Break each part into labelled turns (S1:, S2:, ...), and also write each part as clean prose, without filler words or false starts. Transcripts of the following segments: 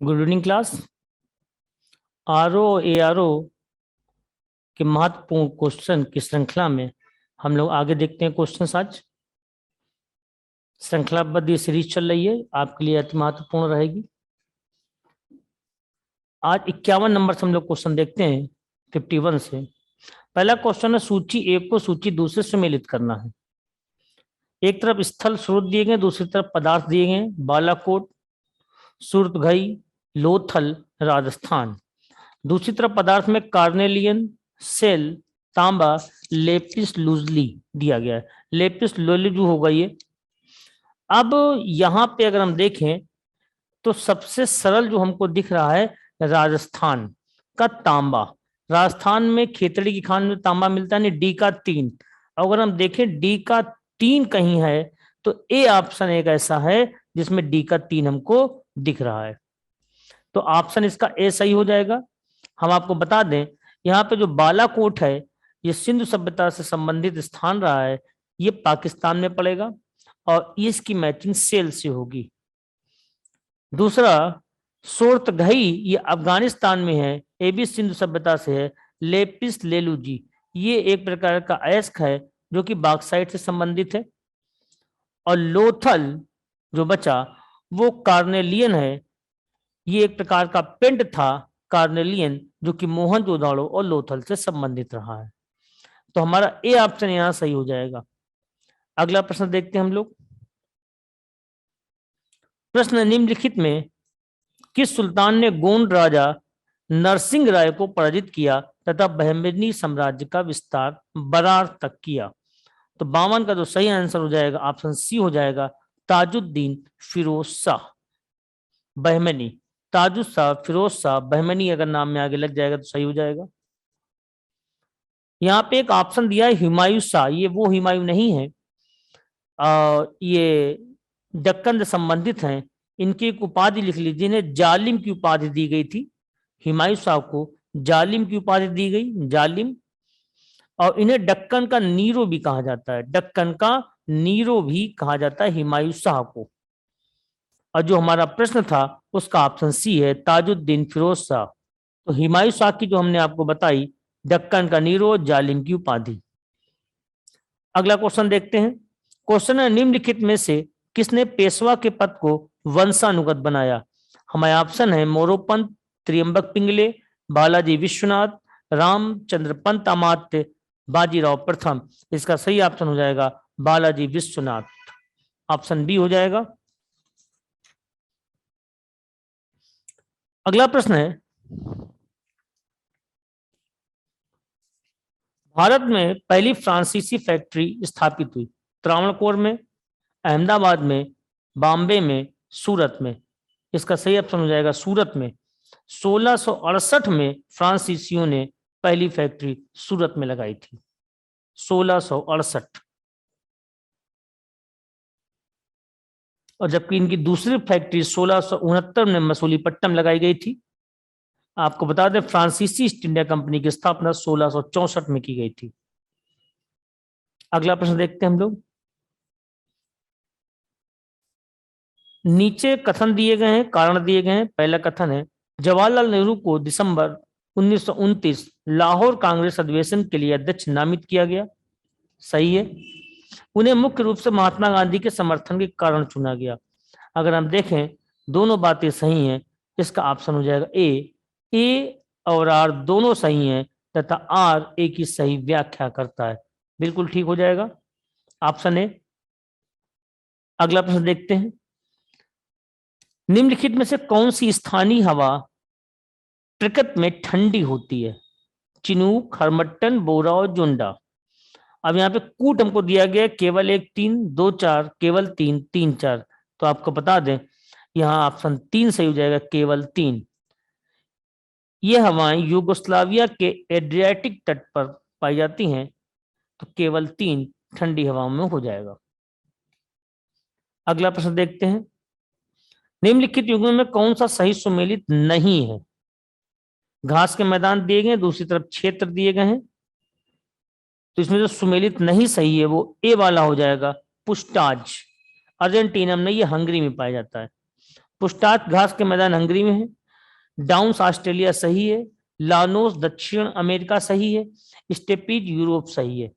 S1: Good evening class. RO ARO के महत्वपूर्ण question की श्रृंखला में हम लोग आगे देखते हैं क्वेश्चन। आज श्रृंखलाबद्ध ये सीरीज चल रही है, आपके लिए अति महत्वपूर्ण रहेगी। आज 51 नंबर से हम लोग क्वेश्चन देखते हैं 51 से। पहला क्वेश्चन है, सूची एक को सूची दूसरे से सम्मिलित करना है। एक तरफ स्थल स्रोत दिए गए, दूसरी तरफ पदार्थ दिए गए, बालाकोट, सूरतघई, लोथल, राजस्थान। दूसरी तरफ पदार्थ में कार्नेलियन, सेल, तांबा, लेपिस लुजली दिया गया है। लेपिस लोलिजू होगा ये। अब यहां पे अगर हम देखें तो सबसे सरल जो हमको दिख रहा है राजस्थान का तांबा। राजस्थान में खेतड़ी की खान में तांबा मिलता है, नहीं डी का 3। अगर हम देखें डी का 3 कहीं है तो ए ऑप्शन एक ऐसा है जिसमें डी का 3 हमको दिख रहा है, तो ऑप्शन इसका ए सही हो जाएगा। हम आपको बता दें यहाँ पे जो बालाकोट है ये सिंधु सभ्यता से संबंधित स्थान रहा है, ये पाकिस्तान में पड़ेगा और इसकी मैचिंग सेल से होगी। दूसरा सूरतघई ये अफगानिस्तान में है, ये भी सिंधु सभ्यता से है। लेपिस लेलुजी ये एक प्रकार का अयस्क है जो कि बॉक्साइट से संबंधित है। और लोथल जो बचा वो कार्नेलियन है, ये एक प्रकार का पेंट था कार्नेलियन जो कि मोहनजोदड़ो और लोथल से संबंधित रहा है, तो हमारा ए ऑप्शन यहां सही हो जाएगा। अगला प्रश्न देखते हैं हम लोग। प्रश्न, निम्नलिखित में किस सुल्तान ने गोंड राजा नरसिंह राय को पराजित किया तथा बहमनी साम्राज्य का विस्तार बरार तक किया? तो 52 का जो सही आंसर हो जाएगा ऑप्शन सी हो जाएगा, ताजुद्दीन फिरोज शाह बहमनी। ताजुद शाह, फिरोज शाह, बहमनी अगर नाम में आगे लग जाएगा तो सही हो जाएगा। यहाँ पे एक ऑप्शन दिया है हुमायूं शाह, ये वो हुमायूं नहीं है, ये दक्कन से संबंधित हैं। इनकी एक उपाधि लिख लीजिए, जिन्हें जालिम की उपाधि दी गई थी। हुमायूं शाह को जालिम की उपाधि दी गई, जालिम। और इन्हें दक्कन का नीरो भी कहा जाता है, दक्कन का नीरो भी कहा जाता है हुमायूं शाह को। और जो हमारा प्रश्न था उसका ऑप्शन सी है, ताजुद्दीन फिरोज शाह। तो हुमायूं शाह की जो हमने आपको बताई, दक्कन का नीरो, जालिम की उपाधि। अगला क्वेश्चन देखते हैं। क्वेश्चन है, निम्नलिखित में से किसने पेशवा के पद को वंशानुगत बनाया? हमारे ऑप्शन है मोरोपंत, त्रियंबक पिंगले, बालाजी विश्वनाथ, रामचंद्र पंत अमात्य, बाजीराव प्रथम। इसका सही ऑप्शन हो जाएगा बालाजी विश्वनाथ, ऑप्शन बी हो जाएगा। अगला प्रश्न है, भारत में पहली फ्रांसीसी फैक्ट्री स्थापित हुई? त्रावणकोर में, अहमदाबाद में, बॉम्बे में, सूरत में। इसका सही ऑप्शन हो जाएगा सूरत में। 1668 में फ्रांसीसियों ने पहली फैक्ट्री सूरत में लगाई थी, 1668। और जबकि इनकी दूसरी फैक्ट्री 1669 में मसूलीपट्टनम लगाई गई थी। आपको बता दें फ्रांसीसी ईस्ट इंडिया कंपनी की स्थापना 1664 में की गई थी। अगला प्रश्न देखते हैं हम लोग। नीचे कथन दिए गए हैं, कारण दिए गए हैं। पहला कथन है, जवाहरलाल नेहरू को दिसंबर 1929 लाहौर कांग्रेस अधिवेशन के लिए अध्यक्ष नामित किया गया। सही है। उन्हें मुख्य रूप से महात्मा गांधी के समर्थन के कारण चुना गया। अगर हम देखें दोनों बातें सही हैं, इसका ऑप्शन हो जाएगा ए और आर दोनों सही हैं तथा आर ए की सही व्याख्या करता है, बिल्कुल ठीक हो जाएगा ऑप्शन ए। अगला प्रश्न देखते हैं। निम्नलिखित में से कौन सी स्थानीय हवा प्रकृति में ठंडी होती है? चिनूक, हरमट्टन, बोरा और जुंडा। अब यहाँ पे कूट हमको दिया गया केवल 1 3 2 4, केवल 3 3 4, तो आपको बता दें यहाँ ऑप्शन 3 सही हो जाएगा, केवल 3। ये हवाएं यूगोस्लाविया के एड्रियाटिक तट पर पाई जाती हैं, तो केवल 3 ठंडी हवाओं में हो जाएगा। अगला प्रश्न देखते हैं। निम्नलिखित युग्म में कौन सा सही सुमेलित नहीं है? घास के मैदान दिए गए, दूसरी तरफ क्षेत्र दिए गए हैं, तो इसमें जो सुमेलित नहीं सही है वो ए वाला हो जाएगा, पुस्टाज। अर्जेंटीना में, ये हंगरी में पाया जाता है। पुस्टाच घास के मैदान हंगरी में है। डाउन्स ऑस्ट्रेलिया सही है। लानोस दक्षिण अमेरिका सही है। स्टेपीज यूरोप सही है।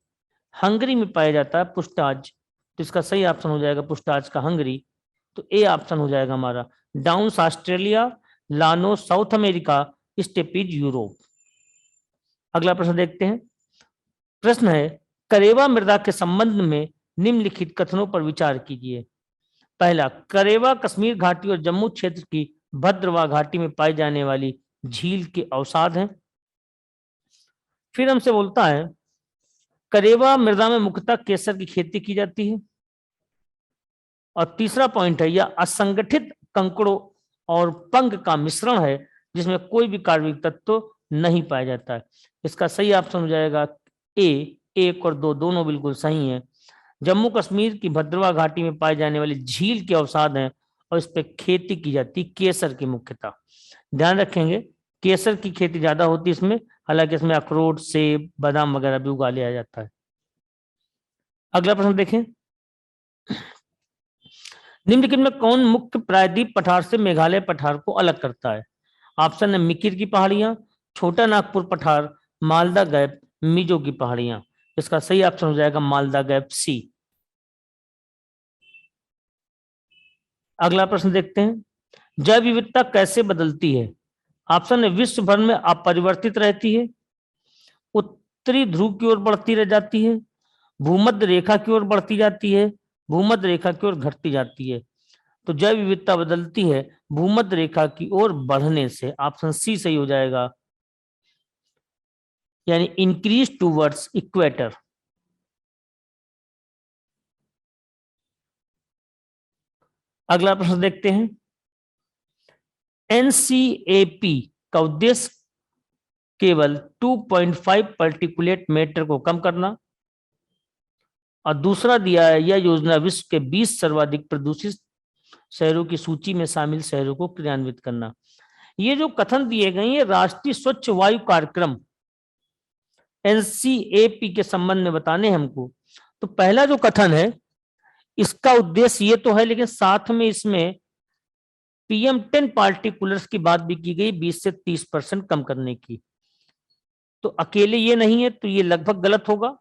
S1: हंगरी में पाया जाता है पुस्टाच, तो इसका सही ऑप्शन हो जाएगा पुस्टाच का हंगरी, तो ए ऑप्शन हो जाएगा हमारा। Downs Australia, Llanos South America, steppes Europe. अगला प्रश्न देखते हैं। प्रश्न है, करेवा मृदा के संबंध में निम्नलिखित कथनों पर विचार कीजिए। पहला, करेवा कश्मीर घाटी और जम्मू क्षेत्र की भद्रवाह घाटी में पाई जाने वाली झील के अवसाद हैं। फिर हमसे बोलता है, करेवा मृदा में मुख्यतः केसर की खेती की जाती है। और तीसरा पॉइंट है, यह असंगठित कंकड़ों और पंग का मिश्रण है जिसमें कोई भी कार्बनिक तत्व नहीं पाया जाता है। इसका सही ऑप्शन हो जाएगा ए। 1 और 2 दोनों बिल्कुल सही हैं। जम्मू कश्मीर की भद्रवाह घाटी में पाए जाने वाली झील के अवसाद हैं और इस पर खेती की जाती केसर की मुख्यतः। ध्यान रखेंगे, केसर की खेती ज्यादा होती है इसमें, हालांकि इसमें अखरोट, सेब, बादाम वगैरह भी उगा लिया जाता है। अगला प्रश्न देखें। निम्नलिखित में कौन मुख्य प्रायद्वीप पठार से मेघालय पठार को अलग करता है? ऑप्शन है मिकिर की पहाड़ियां, छोटा नागपुर पठार, मालदा गैप, मिजो की पहाड़ियां। इसका सही ऑप्शन हो जाएगा मालदा गैप सी। अगला प्रश्न देखते हैं, जैव विविधता कैसे बदलती है? ऑप्शन है विश्व भर में अपरिवर्तित रहती है, उत्तरी ध्रुव की ओर बढ़ती रह जाती है, भूमध्य रेखा की ओर बढ़ती जाती है, भूमध्य रेखा की ओर घटती जाती है। तो जैव विविधता बदलती है भूमध्य रेखा की ओर बढ़ने से। ऑप्शन सी सही हो जाएगा, यानी इंक्रीज टूवर्ड्स इक्वेटर। अगला प्रश्न देखते हैं। एनसीएपी का उद्देश्य केवल 2.5 पार्टिकुलेट मैटर को कम करना, और दूसरा दिया है, यह योजना विश्व के 20 सर्वाधिक प्रदूषित शहरों की सूची में शामिल शहरों को क्रियान्वित करना। ये जो कथन दिए गए ये राष्ट्रीय स्वच्छ वायु कार्यक्रम एनसीएपी के संबंध में बताने हमको। तो पहला जो कथन है इसका उद्देश्य ये तो है, लेकिन साथ में इसमें PM10 पार्टिकुलर्स की बात भी की गई, 20 से 30% कम करने की। तो अकेले ये नहीं है, तो ये लगभग गलत होगा।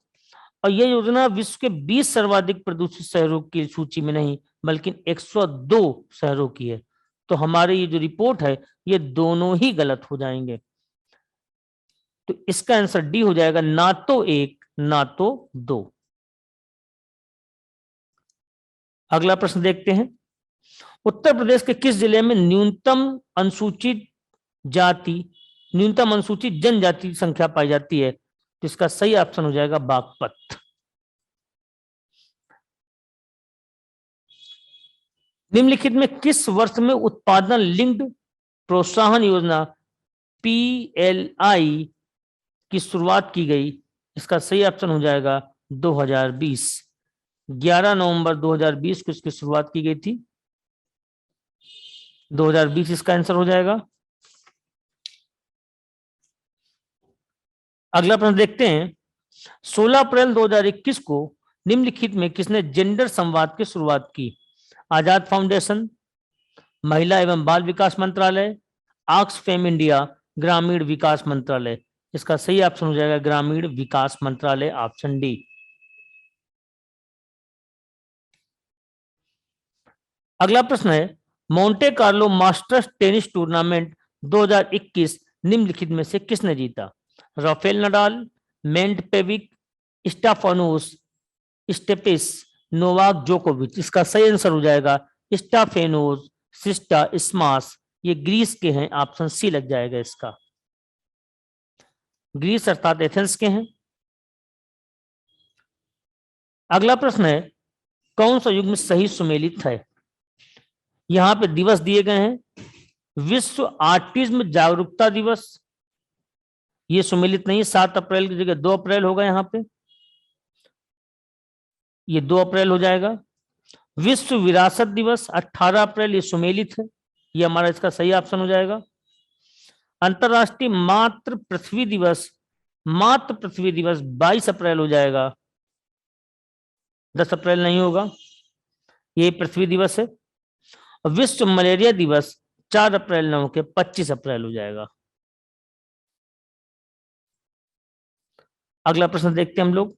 S1: और यह योजना विश्व के 20 सर्वाधिक प्रदूषित शहरों की सूची में नहीं, बल्कि 102 शहरों की है। तो हमारे ये जो रिपोर्ट है ये दोनों ही गलत हो जाएंगे। तो इसका आंसर डी हो जाएगा, ना तो 1 ना तो 2। अगला प्रश्न देखते हैं। उत्तर प्रदेश के किस जिले में न्यूनतम अनुसूचित जनजाति संख्या पाई जाती है? तो इसका सही ऑप्शन हो जाएगा बागपत। निम्नलिखित में किस वर्ष में उत्पादन लिंक्ड प्रोत्साहन योजना PLI की शुरुआत की गई? इसका सही ऑप्शन हो जाएगा 2020। 11 नवंबर 2020 को इसकी शुरुआत की गई थी। 2020 इसका आंसर हो जाएगा। अगला प्रश्न देखते हैं। 16 अप्रैल 2021 को निम्नलिखित में किसने जेंडर संवाद की शुरुआत की? आजाद फाउंडेशन, महिला एवं बाल विकास मंत्रालय, ऑक्सफैम इंडिया, ग्रामीण विकास मंत्रालय। इसका सही ऑप्शन हो जाएगा ग्रामीण विकास मंत्रालय, ऑप्शन डी। अगला प्रश्न है, Monte Carlo masters tennis tournament 2021 निम्नलिखित में से किसने जीता? राफेल नडाल, मेंट पेविक, स्टेफानोस स्टेपिस, नोवाक जोकोविच। इसका सही आंसर हो जाएगा स्टेफानोस सिस्टास्मास। ये ग्रीस के हैं, ऑप्शन सी लग जाएगा इसका। ग्रीस अर्थात एथेंस के हैं। अगला प्रश्न है, कौन सा युग्म सही सुमेलित है? यहां पे दिवस दिए गए हैं। विश्व ऑटिज्म जागरूकता दिवस, ये सुमेलित नहीं, 7 अप्रैल की जगह 2 अप्रैल होगा यहाँ पे, ये 2 अप्रैल हो जाएगा। विश्व विरासत दिवस 18 अप्रैल, ये सुमेलित है, ये हमारा इसका सही ऑप्शन हो जाएगा। अंतरराष्ट्रीय मातृ पृथ्वी दिवस 22 अप्रैल हो जाएगा, 10 अप्रैल नहीं होगा, ये पृथ्वी दिवस है। और विश्व मलेरिया दिवस 4 अप्रैल न होकर 25 अप्रैल हो जाएगा। अगला प्रश्न देखते हैं हम लोग।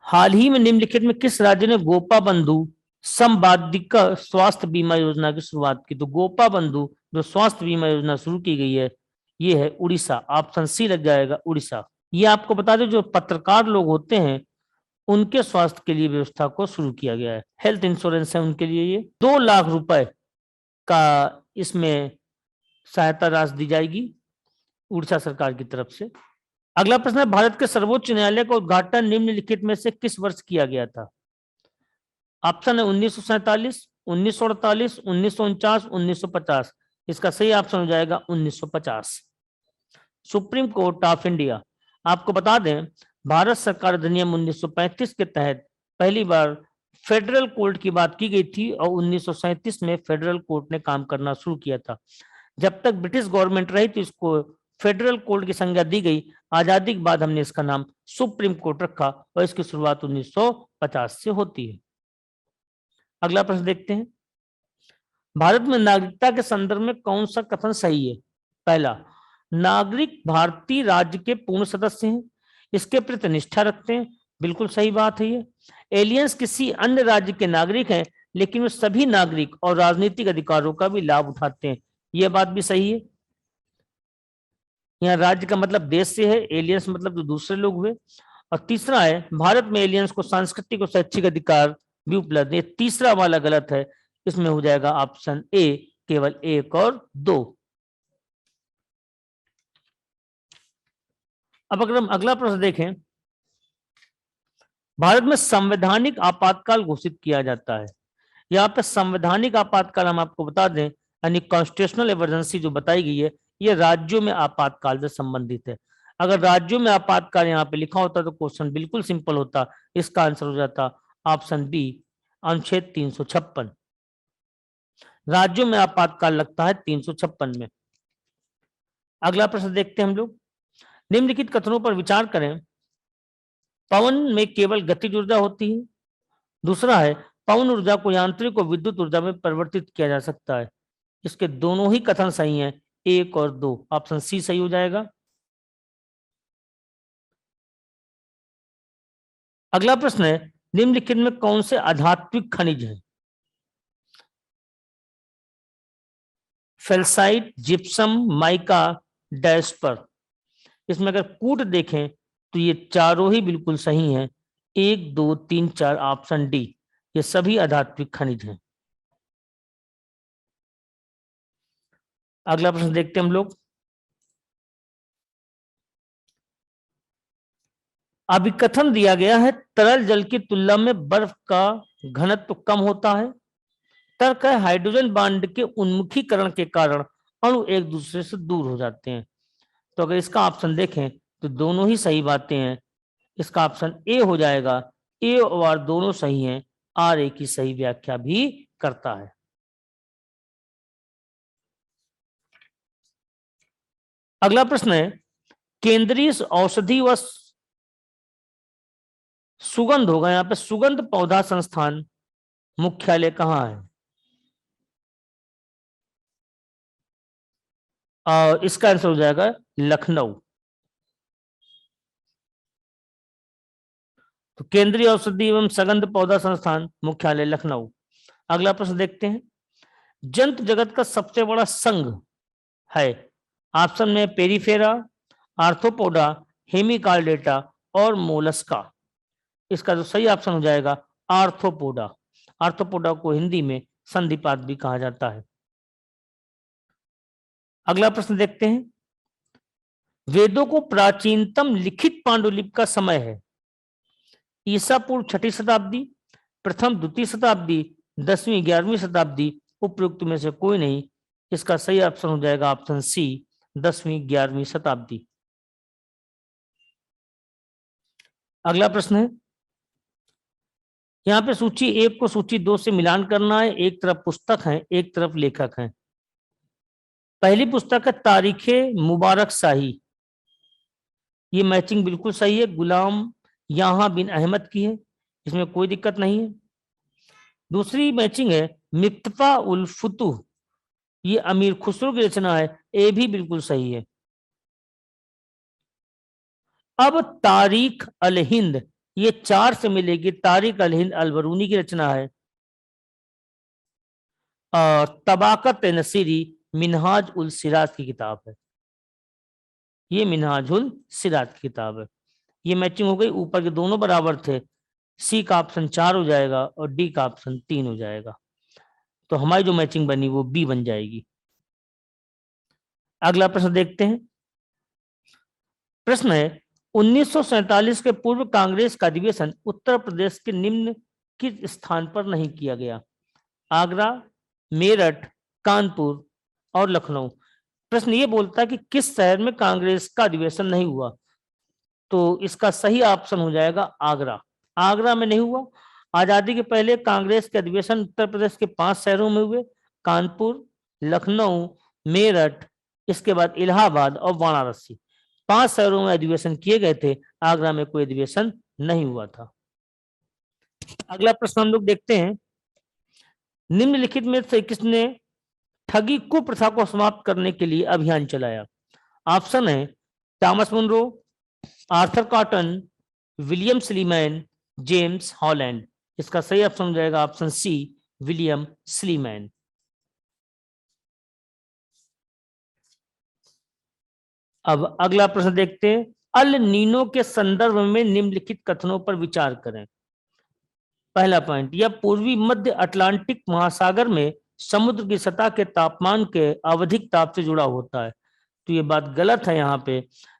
S1: हाल ही में निम्नलिखित में किस राज्य ने गोपा बंधु संवादिक स्वास्थ्य बीमा योजना की शुरुआत की? तो गोपा बंधु जो स्वास्थ्य बीमा योजना शुरू की गई है, ये है उड़ीसा। ऑप्शन सी लग जाएगा, उड़ीसा। ये आपको बता दें, जो पत्रकार लोग होते हैं उनके स्वास्थ्य के लिए व्यवस्था को शुरू किया गया है। हेल्थ इंश्योरेंस है उनके लिए। ये 2 लाख रुपए का इसमें सहायता राशि दी जाएगी उड़ीसा सरकार की तरफ से। अगला प्रश्न है, भारत के सर्वोच्च न्यायालय का उद्घाटन निम्नलिखित में से किस वर्ष किया गया था? ऑप्शन है 1947, 1948, 1949, 1950। इसका सही ऑप्शन हो जाएगा 1950। Supreme court of India. आपको बता दें, भारत सरकार अधिनियम 1935 के तहत पहली बार फेडरल कोर्ट की बात की गई थी और 1937 में फेडरल कोर्ट ने काम करना शुरू किया था। जब तक ब्रिटिश गवर्नमेंट रही तो इसको फेडरल कोर्ट की संज्ञा दी गई। आजादी के बाद हमने इसका नाम सुप्रीम कोर्ट रखा और इसकी शुरुआत 1950 से होती है। अगला प्रश्न देखते हैं, भारत में नागरिकता के संदर्भ में कौन सा कथन सही है? पहला, नागरिक भारतीय राज्य के पूर्ण सदस्य हैं, इसके प्रति निष्ठा रखते हैं। बिल्कुल सही बात है ये। एलियंस किसी अन्य राज्य के नागरिक हैं, लेकिन वे सभी नागरिक और राजनीतिक अधिकारों का भी लाभ उठाते हैं। यह बात भी सही है। यहाँ राज्य का मतलब देश से है, एलियंस मतलब जो दूसरे लोग हुए। और तीसरा है, भारत में एलियंस को सांस्कृतिक और शैक्षिक अधिकार भी उपलब्ध है। तीसरा वाला गलत है, इसमें हो जाएगा ऑप्शन ए, केवल 1 और 2। अब अगर हम अगला प्रश्न देखें, भारत में संवैधानिक आपातकाल घोषित किया जाता है। यहाँ पे संवैधानिक आपातकाल हम आपको बता दें, यानी कॉन्स्टिट्यूशनल इमरजेंसी जो बताई गई है, ये राज्यों में आपातकाल से संबंधित है। अगर राज्यों में आपातकाल यहाँ पे लिखा होता तो क्वेश्चन बिल्कुल सिंपल होता। इसका आंसर हो जाता ऑप्शन बी, अनुच्छेद 356। राज्यों में आपातकाल लगता है 356 में। अगला प्रश्न देखते हैं हम लोग, निम्नलिखित कथनों पर विचार करें। पवन में केवल गतिज ऊर्जा होती है। दूसरा है, पवन ऊर्जा को यांत्रिक और विद्युत ऊर्जा में परिवर्तित किया जा सकता है। इसके दोनों ही कथन सही हैं, 1 और 2। ऑप्शन सी सही हो जाएगा। अगला प्रश्न है, निम्नलिखित में कौन से आध्यात्मिक खनिज हैं? फेल्साइट, जिप्सम, माइका, डैस्पर। इसमें अगर कूट देखें तो ये चारों ही बिल्कुल सही हैं। 1, 2, 3, 4, ऑप्शन डी, ये सभी आध्यात्मिक खनिज हैं। अगला प्रश्न देखते हैं हम लोग, अभिकथन दिया गया है तरल जल की तुलना में बर्फ का घनत्व कम होता है। तर्क है, हाइड्रोजन बांड के उन्मुखीकरण के कारण अणु एक दूसरे से दूर हो जाते हैं। तो अगर इसका ऑप्शन देखें तो दोनों ही सही बातें हैं। इसका ऑप्शन ए हो जाएगा। ए और आर दोनों सही हैं, आर ए की सही व्याख्या भी करता है। अगला प्रश्न है, केंद्रीय औषधि व सुगंध होगा यहाँ पे, सुगंध पौधा संस्थान मुख्यालय कहाँ है? और इसका आंसर हो जाएगा लखनऊ। तो केंद्रीय औषधि एवं सुगंध पौधा संस्थान मुख्यालय लखनऊ। अगला प्रश्न देखते हैं, जंतु जगत का सबसे बड़ा संघ है। ऑप्शन में पेरिफेरा, आर्थ्रोपोडा, हेमिकार्डेटा और मोलस्का। इसका जो सही ऑप्शन हो जाएगा आर्थ्रोपोडा। आर्थ्रोपोडा को हिंदी में संधिपाद भी कहा जाता है। अगला प्रश्न देखते हैं, वेदों को प्राचीनतम लिखित पांडुलिपि का समय है। ईसा पूर्व 6ठी शताब्दी, प्रथम 2री शताब्दी, 10वीं 11वीं शताब्दी, उपयुक्त में से कोई नहीं। इसका सही ऑप्शन हो जाएगा ऑप्शन सी, 10वीं 11वीं शताब्दी। अगला प्रश्न है, यहाँ पे सूची 1 को सूची 2 से मिलान करना है। एक तरफ पुस्तक है, एक तरफ लेखक है। पहली पुस्तक है तारीखे मुबारक शाही, ये मैचिंग बिल्कुल सही है, गुलाम यहां बिन अहमद की है, इसमें कोई दिक्कत नहीं है। दूसरी मैचिंग है मिफ्तफा उल फुतूह ये अमीर खुसरो की रचना है, ये भी बिल्कुल सही है। अब तारीख अल हिंद ये 4 से मिलेगी, तारीख अल हिंद अलबरूनी की रचना है। और तबाकत नसीरी मिनहाज उल सिराज की किताब है, ये मिनहाज उल सिराज की किताब है। ये मैचिंग हो गई, ऊपर के दोनों बराबर थे। सी का ऑप्शन 4 हो जाएगा और डी का ऑप्शन 3 हो जाएगा, तो हमारी जो मैचिंग बनी वो बी बन जाएगी। अगला प्रश्न देखते हैं। प्रश्न है 1947 के पूर्व कांग्रेस का अधिवेशन उत्तर प्रदेश के निम्न किस स्थान पर नहीं किया गया? आगरा, मेरठ, कानपुर और लखनऊ। प्रश्न ये बोलता है कि किस शहर में कांग्रेस का अधिवेशन नहीं हुआ, तो इसका सही ऑप्शन हो जाएगा आगरा। आगरा में नहीं हुआ। आजादी के पहले कांग्रेस के अधिवेशन उत्तर प्रदेश के 5 शहरों में हुए, कानपुर, लखनऊ, मेरठ, इसके बाद इलाहाबाद और वाराणसी। 5 शहरों में अधिवेशन किए गए थे, आगरा में कोई अधिवेशन नहीं हुआ था। अगला प्रश्न हम लोग देखते हैं। निम्नलिखित में से किसने ठगी कुप्रथा को समाप्त करने के लिए अभियान चलाया? ऑप्शन है Thomas Munro, Arthur Cotton, William Sleeman, James Holland. इसका सही ऑप्शन हो जाएगा ऑप्शन सी, विलियम स्लीमैन। अब अगला प्रश्न देखते हैं। अल नीनो के संदर्भ में निम्नलिखित कथनों पर विचार करें। पहला पॉइंट, यह पूर्वी मध्य अटलांटिक महासागर में समुद्र की सतह के तापमान के आवधिक ताप से जुड़ा होता है, तो ये बात गलत है। यहाँ पे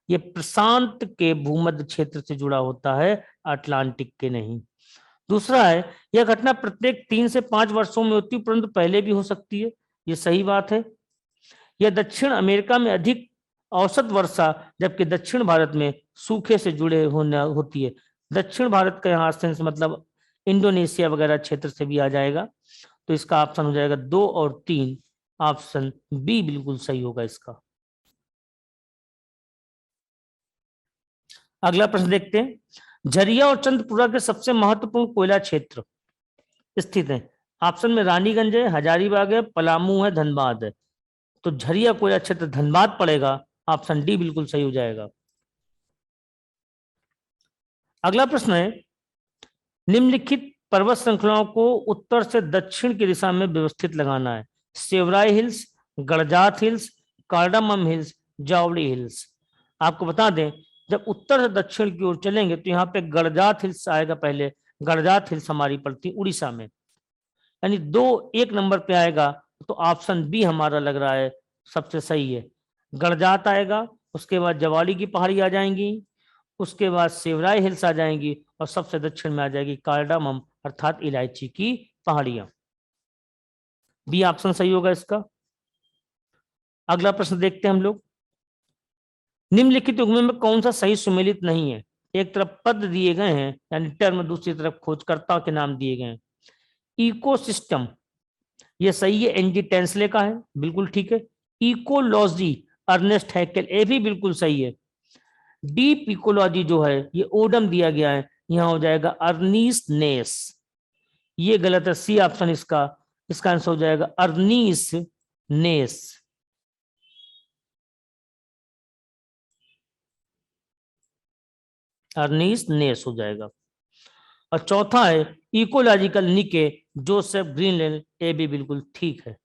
S1: ये प्रशांत के भूमध्य क्षेत्र से जुड़ा होता है, अटलांटिक के नहीं। दूसरा है, यह घटना प्रत्येक 3 से 5 वर्षों में होती है, परंतु पहले भी हो सकती है, ये सही बात है। यह दक्षिण अमेरिका में अधिक औसत वर्षा, जबकि दक्षिण भारत में सूखे से जुड़े होना होती है। दक्षिण भारत का यहाँ सेंस मतलब इंडोनेशिया वगैरह क्षेत्र से भी आ जाएगा, तो इसका ऑप्शन हो जाएगा 2 और 3, ऑप्शन बी बिल्कुल सही होगा इसका। अगला प्रश्न देखते हैं। झरिया और चंद्रपुरा के सबसे महत्वपूर्ण कोयला क्षेत्र स्थित है। ऑप्शन में रानीगंज है, हजारीबाग है, पलामू है, धनबाद है। तो झरिया कोयला क्षेत्र धनबाद पड़ेगा, ऑप्शन डी बिल्कुल सही हो जाएगा। अगला प्रश्न है, निम्नलिखित पर्वत श्रृंखलाओं को उत्तर से दक्षिण की दिशा में व्यवस्थित लगाना है। Shevaroy hills, Garhjat hills, cardamom hills, Javadi hills. आपको बता दें, जब उत्तर से दक्षिण की ओर चलेंगे तो यहाँ पे गड़जात हिल्स आएगा पहले। गड़जात हिल्स हमारी पड़ती उड़ीसा में, यानी 2 1 नंबर पे आएगा, तो ऑप्शन बी हमारा लग रहा है सबसे सही है। गड़जात आएगा, उसके बाद जवाली की पहाड़ी आ जाएंगी, उसके बाद सेवराई हिल्स आ जाएंगी, और सबसे दक्षिण में आ जाएगी कार्डामम अर्थात इलायची की पहाड़ियां। बी ऑप्शन सही होगा इसका। अगला प्रश्न देखते हैं हम लोग। निम्नलिखित युग्म में कौन सा सही सुमेलित नहीं है? एक तरफ पद दिए गए हैं यानी टर्म, दूसरी तरफ खोजकर्ता के नाम दिए गए हैं। इकोसिस्टम ये सही है, एनजी टेंसले का है, बिल्कुल ठीक है। इकोलॉजी अर्नेस्ट हैकेल, ये भी बिल्कुल सही है। डीप इकोलॉजी जो है ये ओडम दिया गया है, यहां हो जाएगा अर्नीस नेस, ये गलत है। सी ऑप्शन इसका आंसर हो जाएगा अर्नीस नेस। अर्नीस नेस हो जाएगा। और चौथा है इकोलॉजिकल निके, जोसेफ ग्रीनलैंड, ये भी बिल्कुल ठीक है।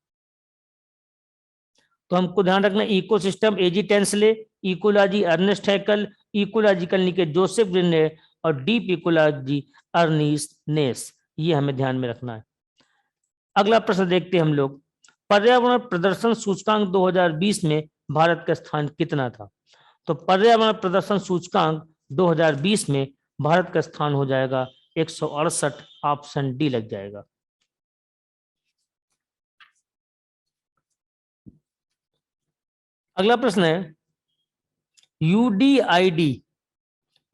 S1: तो हमको ध्यान रखना, ecosystem AG Tansley, ecology Ernst Haeckel, ecological niche Joseph Greenland, और डीप इकोलॉजी अर्नीस नेस, ये हमें ध्यान में रखना है। अगला प्रश्न देखते हैं हम लोग। पर्यावरण प्रदर्शन सूचकांक 2020 में भारत का स्थान कितना था? तो पर्यावरण प्रदर्शन सूचकांक 2020 में भारत का स्थान हो जाएगा 168, ऑप्शन डी लग जाएगा। अगला प्रश्न है, यूडीआईडी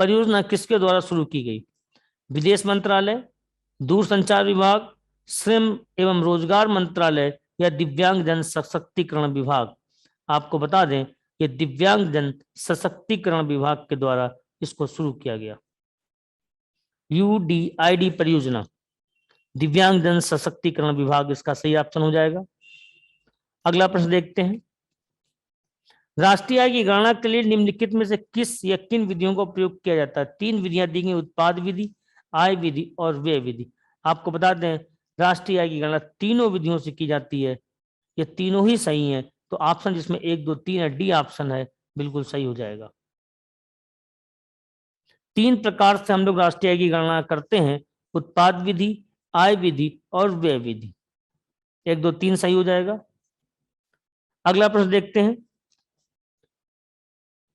S1: परियोजना किसके द्वारा शुरू की गई? विदेश मंत्रालय, दूरसंचार विभाग, श्रम एवं रोजगार मंत्रालय, या दिव्यांग जन सशक्तिकरण विभाग? आपको बता दें कि दिव्यांग जन सशक्तिकरण विभाग के द्वारा इसको शुरू किया गया। यूडीआईडी परियोजना दिव्यांग जन सशक्तिकरण विभाग इसका सही ऑप्शन हो जाएगा। अगला प्रश्न देखते हैं, राष्ट्रीय आय की गणना के लिए निम्नलिखित में से किस या किन विधियों का प्रयोग किया जाता है? 3 विधियां दी गई, उत्पाद विधि, आय विधि और व्यय विधि। आपको बता दें राष्ट्रीय आय की गणना तीनों विधियों से की जाती है, ये तीनों ही सही है, तो ऑप्शन जिसमें 1 2 3 है डी ऑप्शन है, बिल्कुल सही हो जाएगा। 3 प्रकार से हम लोग राष्ट्रीय आय की गणना करते हैं, उत्पाद विधि, आय विधि और व्यय विधि। 1 2 3 सही हो जाएगा। अगला प्रश्न देखते हैं,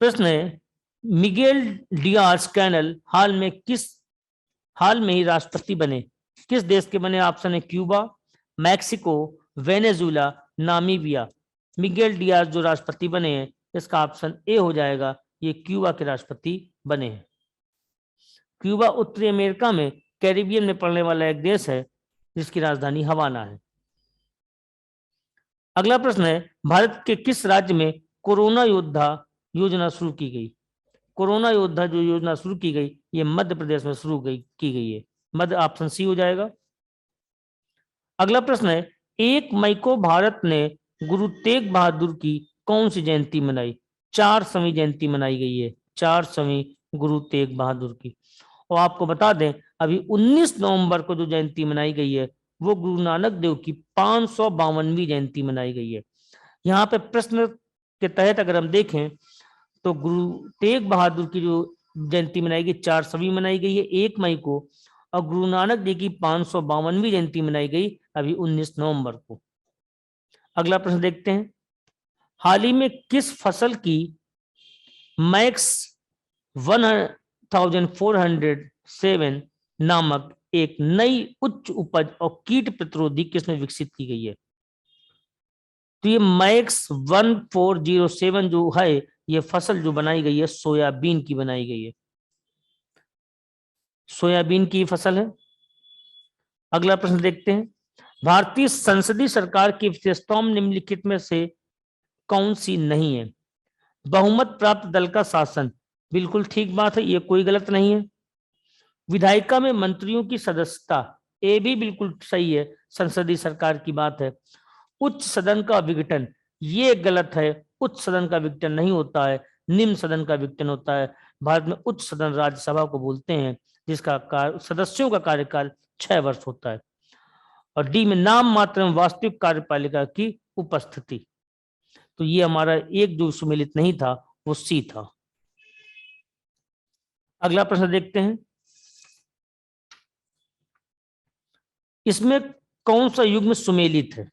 S1: प्रश्न है मिगेल डियाज कैनल हाल में ही राष्ट्रपति बने, किस देश के बने? ऑप्शन है Cuba, Mexico, Venezuela, Namibia. Miguel Diaz जो राष्ट्रपति बने हैं इसका ऑप्शन ए हो जाएगा, ये क्यूबा के राष्ट्रपति बने हैं। क्यूबा उत्तरी अमेरिका में कैरिबियन में पड़ने वाला एक देश है जिसकी राजधानी हवाना है। अगला प्रश्न है, भारत के किस राज्य में कोरोना योद्धा योजना शुरू की गई? कोरोना योद्धा जो योजना शुरू की गई ये मध्य प्रदेश में की गई है, मध्य ऑप्शन सी हो जाएगा। अगला प्रश्न है, 1 मई को भारत ने गुरु तेग बहादुर की कौन सी जयंती मनाई? 400वीं जयंती मनाई गई है, 400वीं गुरु तेग बहादुर की। और आपको बता दें अभी 19 नवंबर को जो जयंती मनाई गई है वो गुरु नानक देव की 552वीं जयंती मनाई गई है। यहाँ पे प्रश्न के तहत अगर हम देखें तो गुरु तेग बहादुर की जो जयंती मनाई गई 400वीं मनाई गई है 1 मई को, और गुरु नानक देव की 552वीं जयंती मनाई गई अभी 19 नवंबर को। अगला प्रश्न देखते हैं, हाल ही में किस फसल की मैक्स 1407 नामक एक नई उच्च उपज और कीट प्रतिरोधी किस्म विकसित की गई है? तो ये मैक्स 1407 जो है ये फसल जो बनाई गई है सोयाबीन की बनाई गई है, सोयाबीन की फसल है। अगला प्रश्न देखते हैं, भारतीय संसदीय सरकार की विशेषताओं में निम्नलिखित में से कौन सी नहीं है? बहुमत प्राप्त दल का शासन, बिल्कुल ठीक बात है, ये कोई गलत नहीं है। विधायिका में मंत्रियों की सदस्यता, ये भी बिल्कुल सही है, संसदीय सरकार की बात है। उच्च सदन का विघटन, ये गलत है, उच्च सदन का विघटन नहीं होता है, निम्न सदन का विघटन होता है। भारत में उच्च सदन राज्यसभा को बोलते हैं जिसका सदस्यों का कार्यकाल 6 वर्ष होता है। और डी में नाम मात्र में वास्तविक कार्यपालिका की उपस्थिति, तो ये हमारा एक जो सुमेलित नहीं था वो सी था। अगला प्रश्न देखते हैं, इसमें कौन सा युग्म सुमेलित है?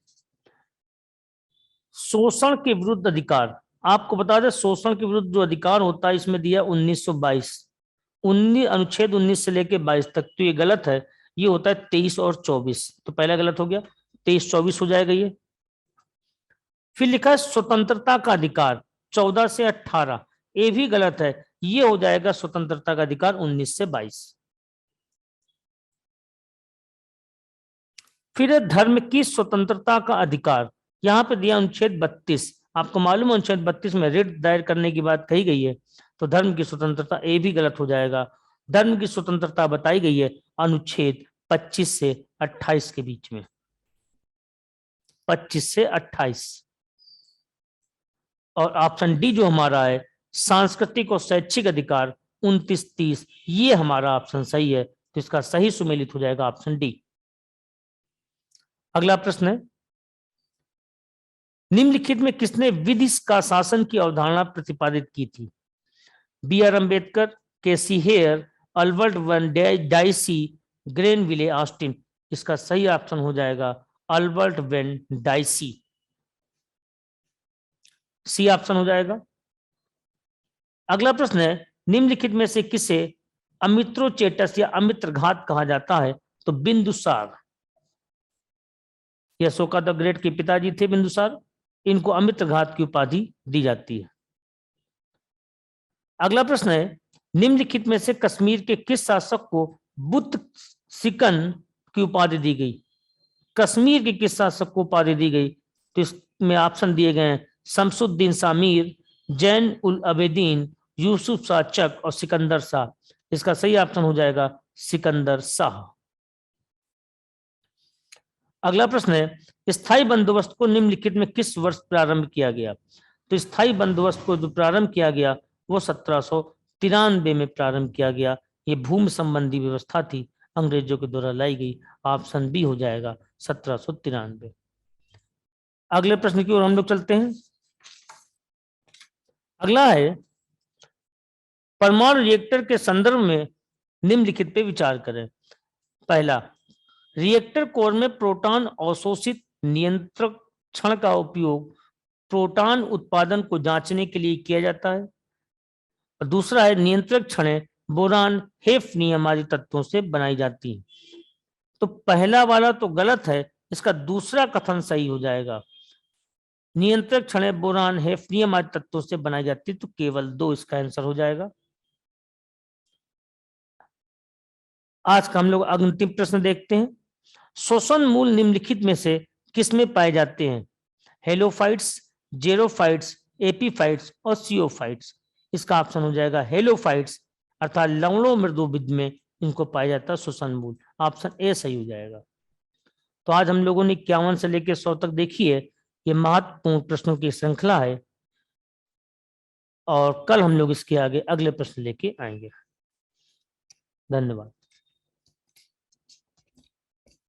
S1: शोषण के विरुद्ध अधिकार, आपको बता दें शोषण के विरुद्ध जो अधिकार होता है इसमें दिया 1922, अनुच्छेद 19 से लेके 22 तक, तो ये गलत है, ये होता है 23 और 24, तो पहला गलत हो गया, 23 24 हो जाएगा ये। फिर लिखा है स्वतंत्रता का अधिकार 14 से 18, ये भी गलत है, ये हो जाएगा स्वतंत्रता का अधिकार 19 से 22। फिर धर्म की स्वतंत्रता का अधिकार, यहाँ पे दिया अनुच्छेद 32, आपको मालूम है अनुच्छेद 32 में रिट दायर करने की बात कही गई है, तो धर्म की स्वतंत्रता ये भी गलत हो जाएगा। धर्म की स्वतंत्रता बताई गई है अनुच्छेद 25 से 28 के बीच में, 25 से 28। और ऑप्शन डी जो हमारा है सांस्कृतिक और शैक्षिक अधिकार 29 30, ये हमारा ऑप्शन सही है, तो इसका सही सुमेलित हो जाएगा ऑप्शन डी। अगला प्रश्न है, निम्नलिखित में किसने विधि का शासन की अवधारणा प्रतिपादित की थी? B R Ambedkar, KC Wheare, Albert Venn Dicey, Granville Austin. इसका सही ऑप्शन हो जाएगा Albert Venn Dicey, C option हो जाएगा। अगला प्रश्न है, निम्नलिखित में से किसे अमित्रोचेटस या अमित्रघात कहा जाता है? तो बिंदुसार, ये अशोका द ग्रेट के पिताजी थे बिंदुसार, इनको अमित्रघात की उपाधि दी जाती है। अगला प्रश्न है, निम्नलिखित में से कश्मीर के किस शासक को बुत सिकन की उपाधि दी गई? कश्मीर के किस शासक को उपाधि दी गई? तो इसमें ऑप्शन दिए गए हैं शमसुद्दीन शामिर, जैन उल अबेदीन, यूसुफ शाह चक और सिकंदर शाह। इसका सही ऑप्शन हो जाएगा सिकंदर शाह।
S2: अगला प्रश्न है स्थायी बंदोबस्त को निम्नलिखित में किस वर्ष प्रारंभ किया गया? तो स्थायी बंदोबस्त को जो प्रारंभ किया गया वो 1793 में प्रारंभ किया गया। ये भूमि संबंधी व्यवस्था थी, अंग्रेजों के द्वारा लाई गई। ऑप्शन बी हो जाएगा 1793। अगले प्रश्न की ओर हम लोग चलते हैं। अगला है परमाणु रिएक्टर के संदर्भ में निम्नलिखित पे विचार करें। पहला, रिएक्टर कोर में प्रोटॉन अवशोषित नियंत्रक क्षण का उपयोग प्रोटॉन उत्पादन को जांचने के लिए किया जाता है। और दूसरा है नियंत्रक क्षणें बोरान हेफनियम आदि तत्वों से बनाई जाती है। तो पहला वाला तो गलत है, इसका दूसरा कथन सही हो जाएगा। नियंत्रक क्षणें बोरान हेफनियम आदि तत्वों से बनाई जाती है, तो केवल 2 इसका आंसर हो जाएगा। आज का हम लोग अंतिम प्रश्न देखते हैं। शोषण मूल निम्नलिखित में से किसमें पाए जाते हैं? हेलोफाइट्स, जेरोफाइट्स, एपीफाइट्स और सीओफाइट्स। इसका ऑप्शन हो जाएगा हेलोफाइट्स, अर्थात लवणों मृदुविद में इनको पाया जाता है शोषण मूल। ऑप्शन ए सही हो जाएगा। तो आज हम लोगों ने 51 से लेकर 100 तक देखी है। ये महत्वपूर्ण प्रश्नों की श्रृंखला है और कल हम लोग इसके आगे अगले प्रश्न लेके आएंगे। धन्यवाद।